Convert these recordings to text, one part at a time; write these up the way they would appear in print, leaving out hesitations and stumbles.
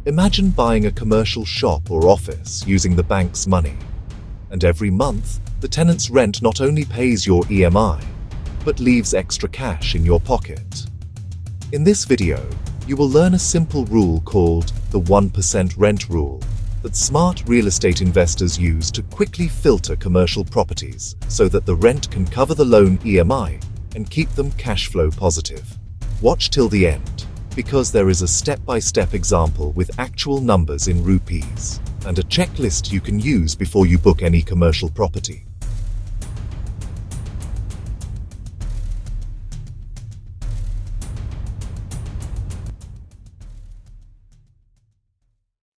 Imagine buying a commercial shop or office using the bank's money. And every month, the tenant's rent not only pays your EMI, but leaves extra cash in your pocket. In this video, you will learn a simple rule called the 1% rent rule that smart real estate investors use to quickly filter commercial properties so that the rent can cover the loan EMI and keep them cash flow positive. Watch till the end, because there is a step-by-step example with actual numbers in rupees and a checklist you can use before you book any commercial property.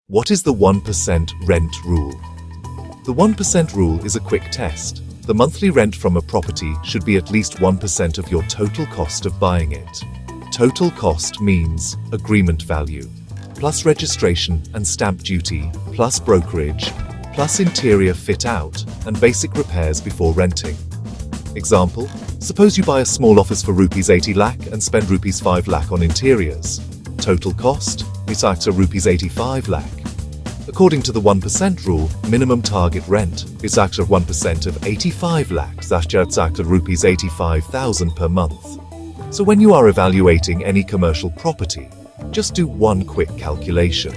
What is the 1% rent rule? The 1% rule is a quick test. The monthly rent from a property should be at least 1% of your total cost of buying it. Total cost means agreement value, plus registration and stamp duty, plus brokerage, plus interior fit-out and basic repairs before renting. Example, suppose you buy a small office for rupees 80 lakh and spend rupees 5 lakh on interiors. Total cost is rupees 85 lakh. According to the 1% rule, minimum target rent is 1% of 85 lakhs, rupees 85,000 per month. So when you are evaluating any commercial property, just do one quick calculation.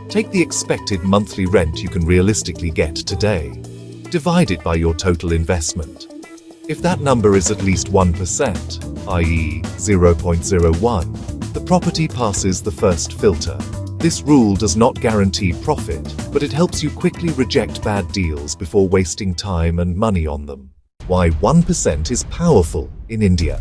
Take the expected monthly rent you can realistically get today. Divide it by your total investment. If that number is at least 1%, i.e. 0.01, the property passes the first filter. This rule does not guarantee profit, but it helps you quickly reject bad deals before wasting time and money on them. Why 1% is powerful in India.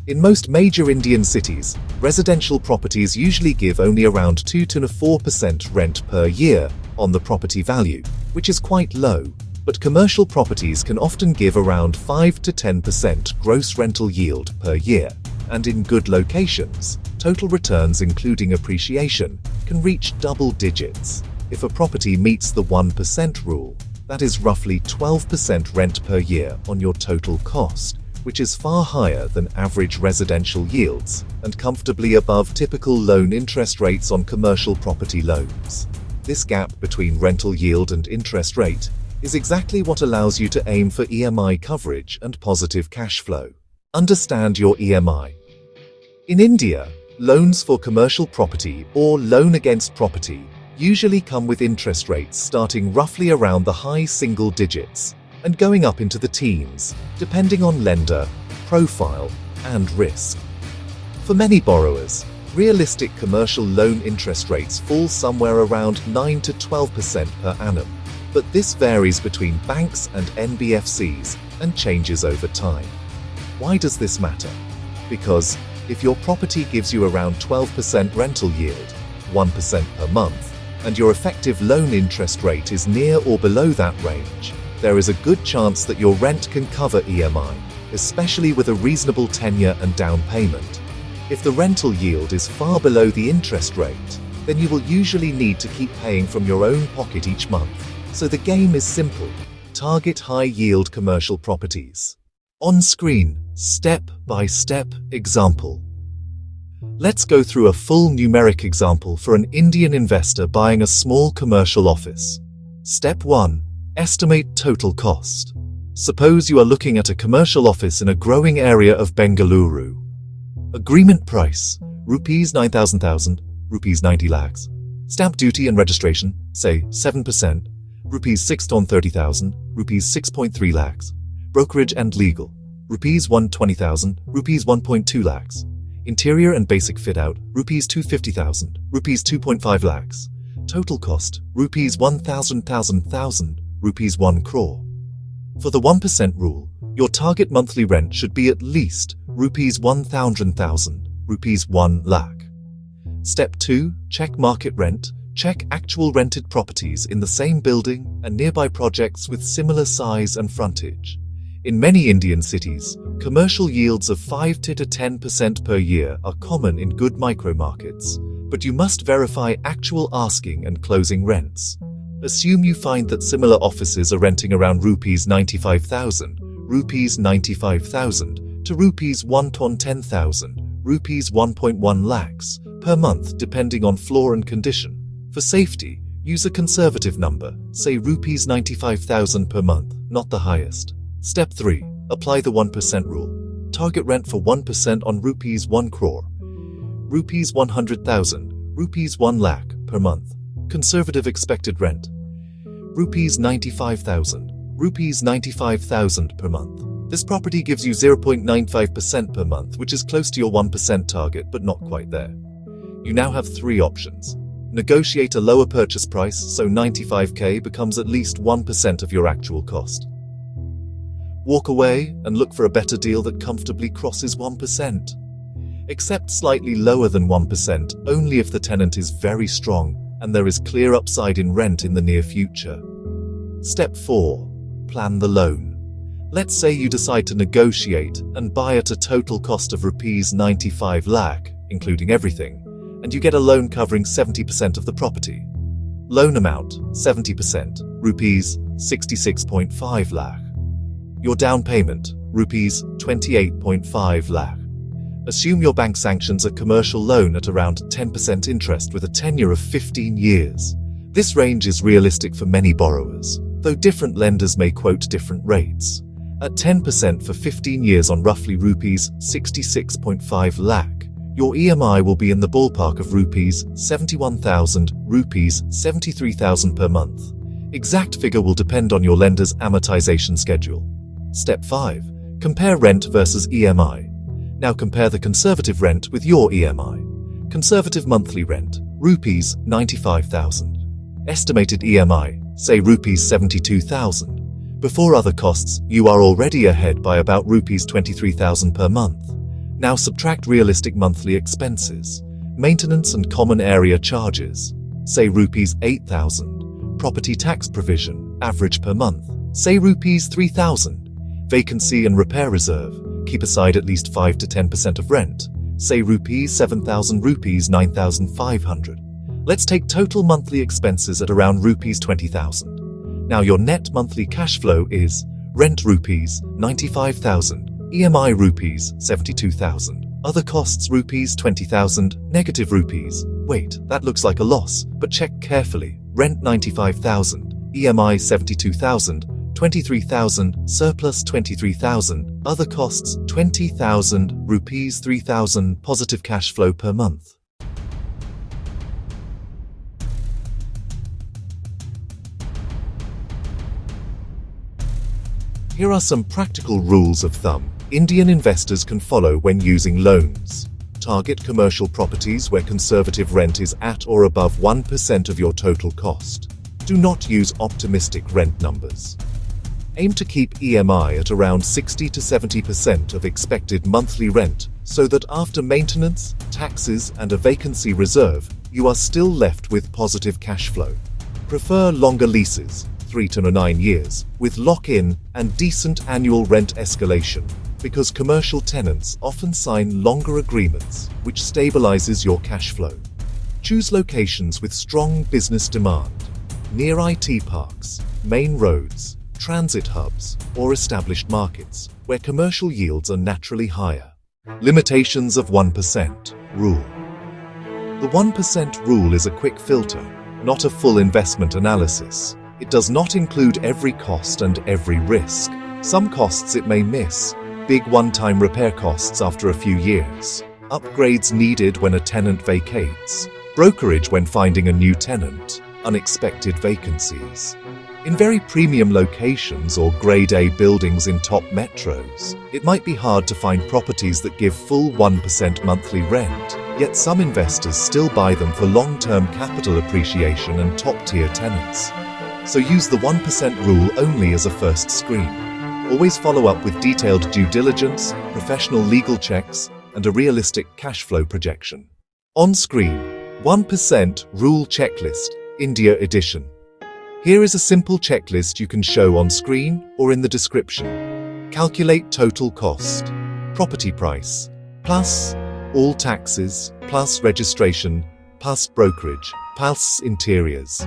In most major Indian cities, residential properties usually give only around 2 to 4% rent per year on the property value, which is quite low, but commercial properties can often give around 5 to 10% gross rental yield per year. And in good locations, total returns including appreciation can reach double digits. If a property meets the 1% rule, that is roughly 12% rent per year on your total cost, which is far higher than average residential yields and comfortably above typical loan interest rates on commercial property loans. This gap between rental yield and interest rate is exactly what allows you to aim for EMI coverage and positive cash flow. Understand your EMI. In India, loans for commercial property or loan against property usually come with interest rates starting roughly around the high single digits and going up into the teens, depending on lender, profile, and risk. For many borrowers, realistic commercial loan interest rates fall somewhere around 9 to 12% per annum, but this varies between banks and NBFCs and changes over time. Why does this matter? Because if your property gives you around 12% rental yield, 1% per month, and your effective loan interest rate is near or below that range, there is a good chance that your rent can cover EMI, especially with a reasonable tenure and down payment. If the rental yield is far below the interest rate, then you will usually need to keep paying from your own pocket each month. So the game is simple. Target high-yield commercial properties. On screen, step-by-step example. Let's go through a full numeric example for an Indian investor buying a small commercial office. Step 1. Estimate total cost. Suppose you are looking at a commercial office in a growing area of Bengaluru. Agreement price, rupees 9,000, rupees 90 lakhs. Stamp duty and registration, say 7%, rupees 630,000, rupees 6.3 lakhs. Brokerage and legal, rupees 120,000, rupees 1.2 lakhs. Interior and basic fit-out, rupees 250,000, rupees 2.5 lakhs. Total cost, rupees 1,000, rupees 1 crore. For the 1% rule, your target monthly rent should be at least rupees 1,000, rupees 1 lakh. Step 2. Check market rent. Check actual rented properties in the same building and nearby projects with similar size and frontage. In many Indian cities, commercial yields of 5 to 10% per year are common in good micro-markets, but you must verify actual asking and closing rents. Assume you find that similar offices are renting around rupees 95,000, rupees 95,000 to rupees 110,000, rupees 1.1 lakhs per month depending on floor and condition. For safety, use a conservative number, say rupees 95,000 per month, not the highest. Step 3. Apply the 1% rule. Target rent for 1% on rupees 1 crore, rupees 100,000, rupees 1 lakh per month. Conservative expected rent, rupees 95,000, rupees 95,000 per month. This property gives you 0.95% per month, which is close to your 1% target, but not quite there. You now have 3 options. Negotiate a lower purchase price, so 95k becomes at least 1% of your actual cost. Walk away and look for a better deal that comfortably crosses 1%. Accept slightly lower than 1% only if the tenant is very strong and there is clear upside in rent in the near future. Step 4. Plan the loan. Let's say you decide to negotiate and buy at a total cost of rupees 95 lakh, including everything, and you get a loan covering 70% of the property. Loan amount, 70%, rupees 66.5 lakh. Your down payment, rupees 28.5 lakh. Assume your bank sanctions a commercial loan at around 10% interest with a tenure of 15 years. This range is realistic for many borrowers, though different lenders may quote different rates. At 10% for 15 years on roughly rupees 66.5 lakh, your EMI will be in the ballpark of rupees 71,000, rupees 73,000 per month. Exact figure will depend on your lender's amortization schedule. Step 5. Compare rent versus EMI. Now compare the conservative rent with your EMI. Conservative monthly rent, rupees 95,000. Estimated EMI, say rupees 72,000. Before other costs, you are already ahead by about rupees 23,000 per month. Now subtract realistic monthly expenses, maintenance and common area charges, say rupees 8,000. Property tax provision, average per month, say rupees 3,000. Vacancy and repair reserve, keep aside at least 5 to 10% of rent, say rupees 7,000, rupees 9,500. Let's take total monthly expenses at around rupees 20,000. Now your net monthly cash flow is rent rupees 95,000, EMI rupees 72,000, other costs rupees 20,000, negative rupees. Wait, that looks like a loss, but check carefully. Rent 95,000, EMI 72,000, 23,000, surplus 23,000, other costs 20,000, rupees 3,000, positive cash flow per month. Here are some practical rules of thumb Indian investors can follow when using loans. Target commercial properties where conservative rent is at or above 1% of your total cost. Do not use optimistic rent numbers. Aim to keep EMI at around 60 to 70% of expected monthly rent so that after maintenance, taxes, and a vacancy reserve, you are still left with positive cash flow. Prefer longer leases, 3 to 9 years, with lock-in and decent annual rent escalation, because commercial tenants often sign longer agreements, which stabilizes your cash flow. Choose locations with strong business demand, near IT parks, main roads, transit hubs, or established markets, where commercial yields are naturally higher. Limitations of 1% rule. The 1% rule is a quick filter, not a full investment analysis. It does not include every cost and every risk. Some costs it may miss, big one-time repair costs after a few years, upgrades needed when a tenant vacates, brokerage when finding a new tenant, unexpected vacancies. In very premium locations or Grade A buildings in top metros, it might be hard to find properties that give full 1% monthly rent, yet some investors still buy them for long-term capital appreciation and top-tier tenants. So use the 1% rule only as a first screen. Always follow up with detailed due diligence, professional legal checks, and a realistic cash flow projection. On screen, 1% Rule Checklist, India Edition. Here is a simple checklist you can show on screen or in the description. Calculate total cost, property price, plus all taxes, plus registration, plus brokerage, plus interiors.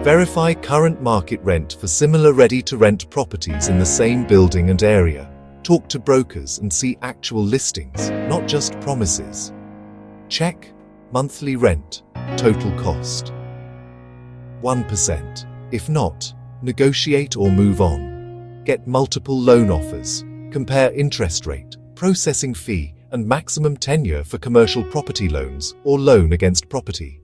Verify current market rent for similar ready-to-rent properties in the same building and area. Talk to brokers and see actual listings, not just promises. Check Monthly rent, total cost. 1%. If not, negotiate or move on. Get multiple loan offers. Compare interest rate, processing fee, and maximum tenure for commercial property loans or loan against property.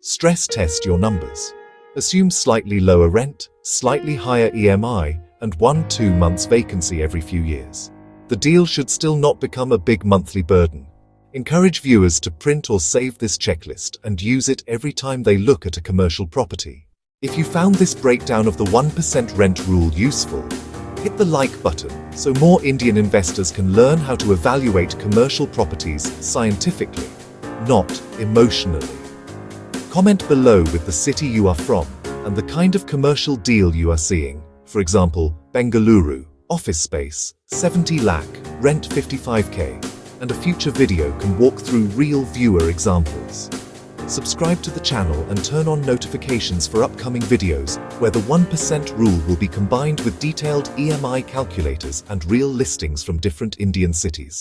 Stress test your numbers. Assume slightly lower rent, slightly higher EMI, and 1-2 months vacancy every few years. The deal should still not become a big monthly burden. Encourage viewers to print or save this checklist and use it every time they look at a commercial property. If you found this breakdown of the 1% rent rule useful, hit the like button so more Indian investors can learn how to evaluate commercial properties scientifically, not emotionally. Comment below with the city you are from and the kind of commercial deal you are seeing. For example, Bengaluru, office space, 70 lakh, rent 55k, and a future video can walk through real viewer examples. Subscribe to the channel and turn on notifications for upcoming videos where the 1% rule will be combined with detailed EMI calculators and real listings from different Indian cities.